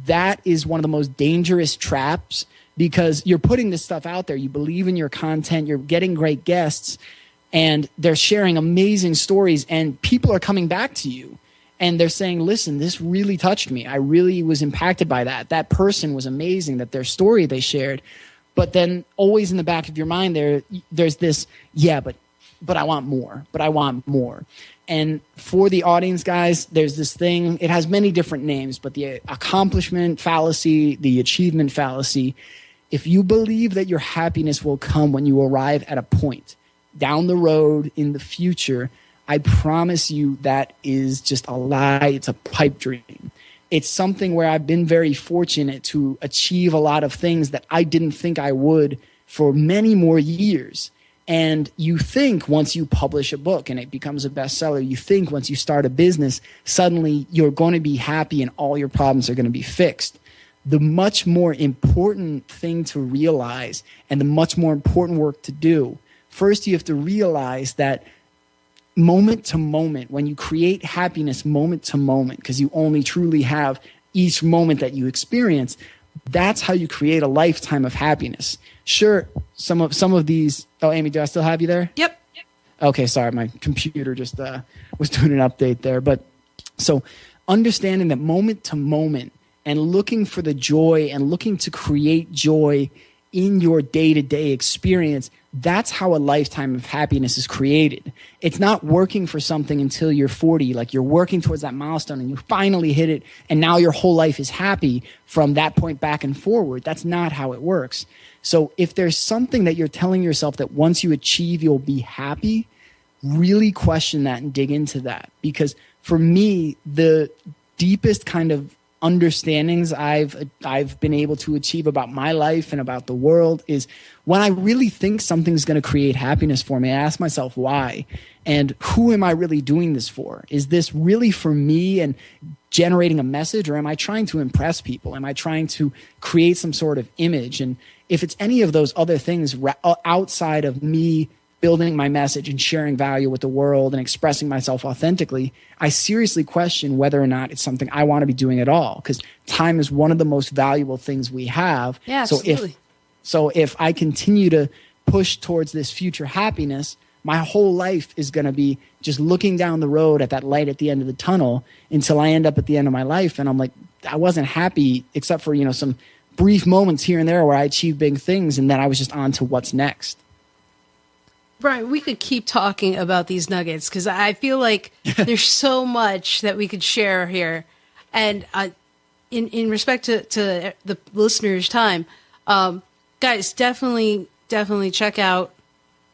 that is one of the most dangerous traps. Because you're putting this stuff out there. You believe in your content. You're getting great guests. And they're sharing amazing stories. And people are coming back to you. And they're saying, listen, this really touched me. I really was impacted by that. That person was amazing, that their story they shared. But then always in the back of your mind, there's this, but I want more. But I want more. And for the audience, guys, there's this thing. It has many different names. But the accomplishment fallacy, the achievement fallacy, If you believe that your happiness will come when you arrive at a point down the road in the future, I promise you that is just a lie. It's a pipe dream. It's something where I've been very fortunate to achieve a lot of things that I didn't think I would for many more years. And you think once you publish a book and it becomes a bestseller, you think once you start a business, suddenly you're going to be happy and all your problems are going to be fixed. The much more important thing to realize and the much more important work to do, first you have to realize that moment to moment, when you create happiness moment to moment, because you only truly have each moment that you experience, that's how you create a lifetime of happiness. Sure, some of these. Oh, Aimee, do I still have you there? Yep. Okay, sorry, my computer just was doing an update there. But so understanding that moment to moment and looking for the joy and looking to create joy in your day-to-day experience, that's how a lifetime of happiness is created. It's not working for something until you're 40, like you're working towards that milestone and you finally hit it and now your whole life is happy from that point back and forward. That's not how it works. So if there's something that you're telling yourself that once you achieve, you'll be happy, really question that and dig into that. Because for me, the deepest kind of understandings I've been able to achieve about my life and about the world is when I really think something's going to create happiness for me, I ask myself why and who am I really doing this for? Is this really for me and generating a message, or am I trying to impress people? Am I trying to create some sort of image? And if it's any of those other things outside of me building my message and sharing value with the world and expressing myself authentically, I seriously question whether or not it's something I want to be doing at all, because time is one of the most valuable things we have. Yeah, absolutely. So if I continue to push towards this future happiness, my whole life is going to be just looking down the road at that light at the end of the tunnel until I end up at the end of my life. And I'm like, I wasn't happy except for, some brief moments here and there where I achieved big things. And then I was just on to what's next. Brian, we could keep talking about these nuggets because I feel like there's so much that we could share here. And in respect to the listeners' time, guys, definitely check out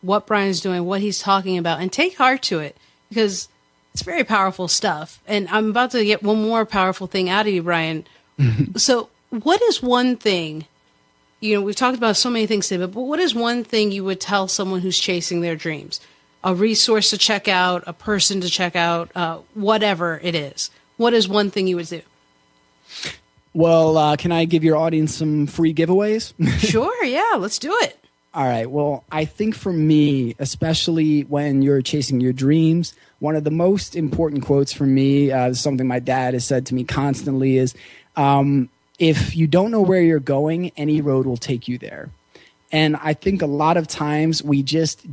what Brian's doing, what he's talking about, and take heart to it because it's very powerful stuff. And I'm about to get one more powerful thing out of you, Brian. So what is one thing, we've talked about so many things today, but what is one thing you would tell someone who's chasing their dreams? A resource to check out, a person to check out, whatever it is. What is one thing you would do? Well, can I give your audience some free giveaways? Sure, yeah, let's do it. All right. Well, I think for me, especially when you're chasing your dreams, one of the most important quotes for me, something my dad has said to me constantly is, if you don't know where you're going, any road will take you there. And I think a lot of times we just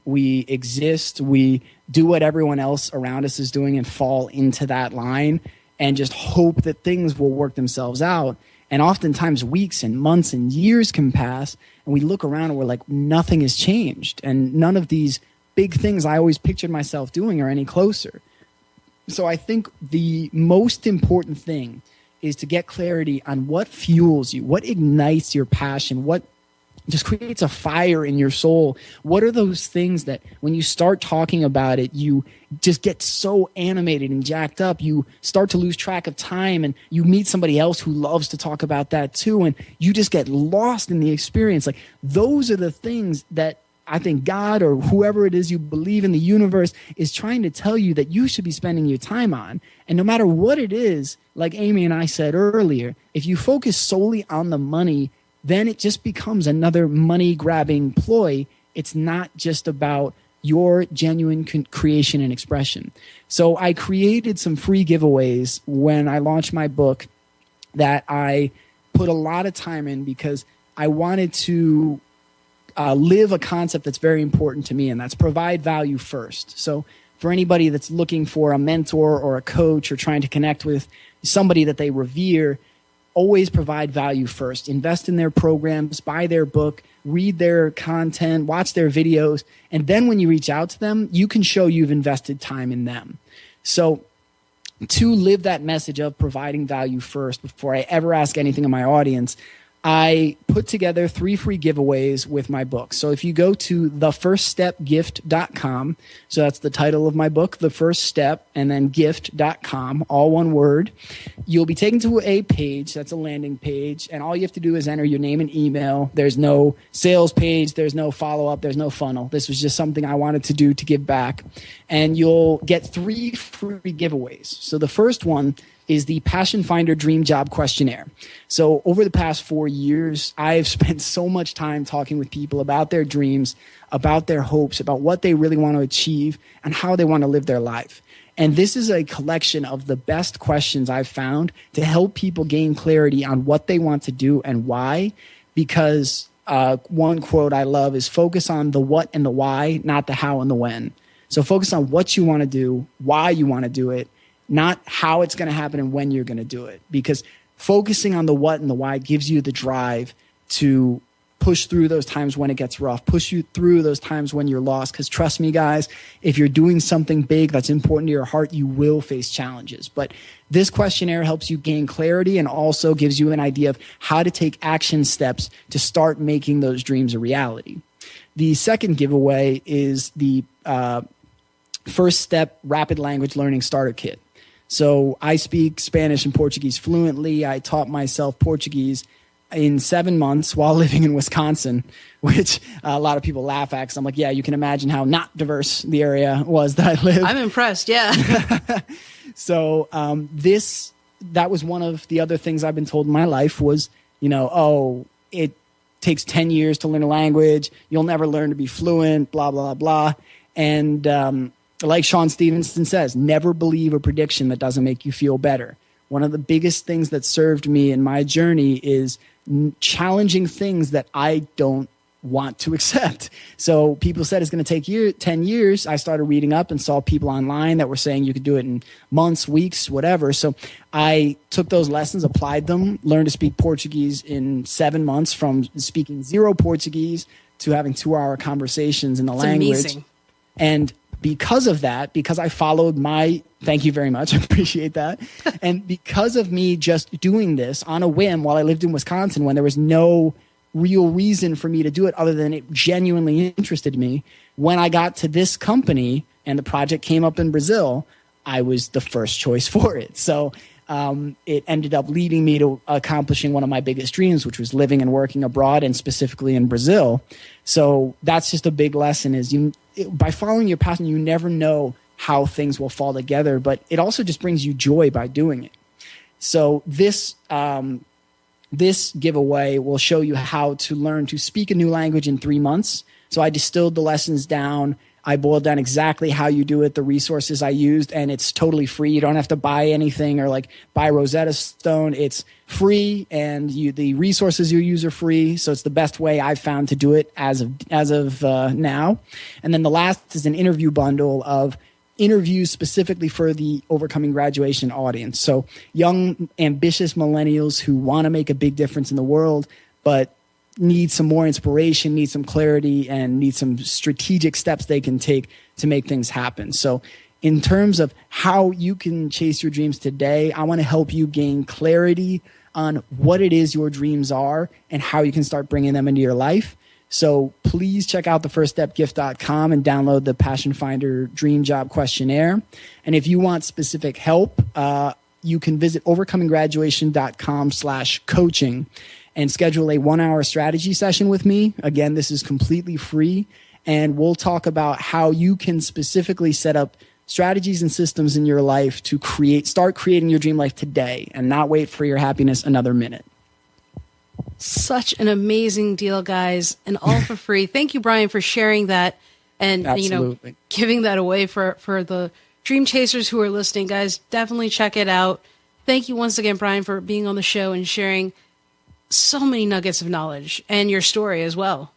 we exist, we do what everyone else around us is doing and fall into that line and just hope that things will work themselves out. And oftentimes weeks and months and years can pass and we look around and we're like, nothing has changed. And none of these big things I always pictured myself doing are any closer. So I think the most important thing is to get clarity on what fuels you, what ignites your passion, what just creates a fire in your soul. What are those things that when you start talking about it, you just get so animated and jacked up, you start to lose track of time and you meet somebody else who loves to talk about that too. And you just get lost in the experience. Like those are the things that I think God or whoever it is you believe in the universe is trying to tell you that you should be spending your time on. And no matter what it is, like Aimee and I said earlier, if you focus solely on the money, then it just becomes another money-grabbing ploy. It's not just about your genuine creation and expression. So I created some free giveaways when I launched my book that I put a lot of time in because I wanted to live a concept that's very important to me, and that's provide value first. So for anybody that's looking for a mentor or a coach or trying to connect with somebody that they revere, always provide value first. Invest in their programs, buy their book, read their content, watch their videos, and then when you reach out to them, you can show you've invested time in them. So to live that message of providing value first, before I ever ask anything of my audience, I put together 3 free giveaways with my book. So if you go to thefirststepgift.com, so that's the title of my book, The First Step, and then gift.com, all one word, you'll be taken to a page. That's a landing page. And all you have to do is enter your name and email. There's no sales page. There's no follow-up. There's no funnel. This was just something I wanted to do to give back. And you'll get 3 free giveaways. So the first one is the Passion Finder Dream Job Questionnaire. So over the past 4 years, I've spent so much time talking with people about their dreams, about their hopes, about what they really want to achieve, and how they want to live their life. And this is a collection of the best questions I've found to help people gain clarity on what they want to do and why. Because one quote I love is focus on the what and the why, not the how and the when. So focus on what you want to do, why you want to do it, not how it's going to happen and when you're going to do it. Because focusing on the what and the why gives you the drive to push through those times when it gets rough, push you through those times when you're lost. Because trust me, guys, if you're doing something big that's important to your heart, you will face challenges. But this questionnaire helps you gain clarity and also gives you an idea of how to take action steps to start making those dreams a reality. The second giveaway is the First Step Rapid Language Learning Starter Kit. So I speak Spanish and Portuguese fluently. I taught myself Portuguese in 7 months while living in Wisconsin, which a lot of people laugh at because I'm like, yeah, you can imagine how not diverse the area was that I lived. I'm impressed, yeah. So that was one of the other things I've been told in my life was, it takes 10 years to learn a language. You'll never learn to be fluent, blah, blah, blah. And like Sean Stephenson says, never believe a prediction that doesn't make you feel better. One of the biggest things that served me in my journey is challenging things that I don't want to accept. So people said it's going to take 10 years. I started reading up and saw people online that were saying you could do it in months, weeks, whatever. So I took those lessons, applied them, learned to speak Portuguese in 7 months from speaking 0 Portuguese to having 2-hour conversations in the language. Amazing. And because of that, because I followed thank you very much, I appreciate that. And because of me just doing this on a whim while I lived in Wisconsin when there was no real reason for me to do it other than it genuinely interested me, when I got to this company and the project came up in Brazil, I was the first choice for it. So it ended up leading me to accomplishing one of my biggest dreams, which was living and working abroad and specifically in Brazil. So that's just a big lesson is by following your passion, you never know how things will fall together, but it also just brings you joy by doing it. So this giveaway will show you how to learn to speak a new language in 3 months. So I distilled the lessons down. I boiled down exactly how you do it, the resources I used, and it's totally free. You don't have to buy anything or buy Rosetta Stone. It's free, and the resources you use are free. So it's the best way I've found to do it as of now. And then the last is an interview bundle of interviews specifically for the Overcoming Graduation audience. So young, ambitious millennials who want to make a big difference in the world, but need some more inspiration, need some clarity, and need some strategic steps they can take to make things happen. So in terms of how you can chase your dreams today, I want to help you gain clarity on what it is your dreams are and how you can start bringing them into your life. So please check out thefirststepgift.com and download the Passion Finder Dream Job Questionnaire. And if you want specific help, you can visit overcominggraduation.com/coaching and schedule a 1-hour strategy session with me. Again, this is completely free. And we'll talk about how you can specifically set up strategies and systems in your life to start creating your dream life today and not wait for your happiness another minute. Such an amazing deal, guys, and all for free. Thank you, Brian, for sharing that and giving that away for the dream chasers who are listening. Guys, definitely check it out. Thank you once again, Brian, for being on the show and sharing so many nuggets of knowledge and your story as well.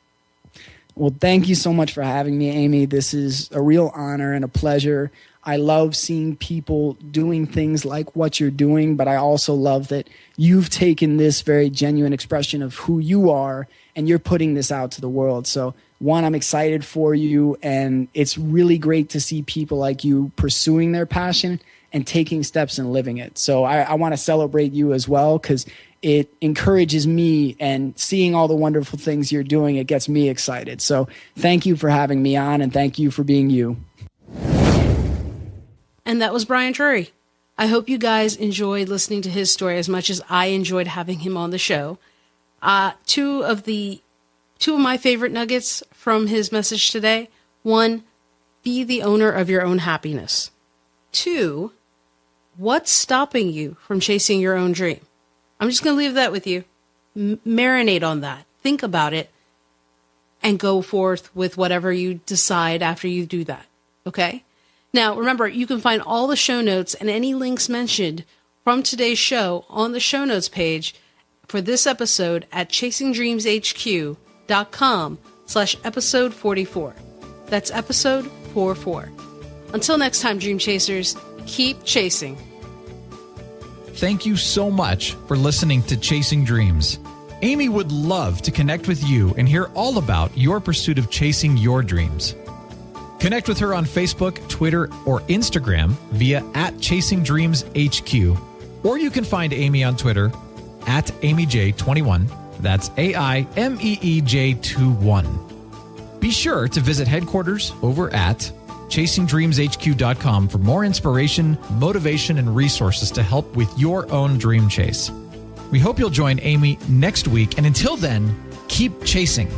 Well, thank you so much for having me, Aimee. This is a real honor and a pleasure. I love seeing people doing things like what you're doing, but I also love that you've taken this very genuine expression of who you are and you're putting this out to the world. So one, I'm excited for you, and it's really great to see people like you pursuing their passion and taking steps and living it. So I want to celebrate you as well, because it encourages me, and seeing all the wonderful things you're doing, it gets me excited. So thank you for having me on, and thank you for being you. And that was Brian Drury. I hope you guys enjoyed listening to his story as much as I enjoyed having him on the show. Two of my favorite nuggets from his message today. 1, be the owner of your own happiness. 2, what's stopping you from chasing your own dream? I'm just going to leave that with you. Marinate on that. Think about it and go forth with whatever you decide after you do that. Okay? Now, remember, you can find all the show notes and any links mentioned from today's show on the show notes page for this episode at chasingdreamshq.com/episode 44. That's episode 44. Until next time, Dream Chasers, keep chasing. Thank you so much for listening to Chasing Dreams. Aimee would love to connect with you and hear all about your pursuit of chasing your dreams. Connect with her on Facebook, Twitter, or Instagram via @ChasingDreamsHQ. Or you can find Aimee on Twitter @AimeeJ21. That's AIMEEJ21. Be sure to visit headquarters over at chasingdreamshq.com for more inspiration, motivation, and resources to help with your own dream chase. We hope you'll join Aimee next week, and until then, keep chasing.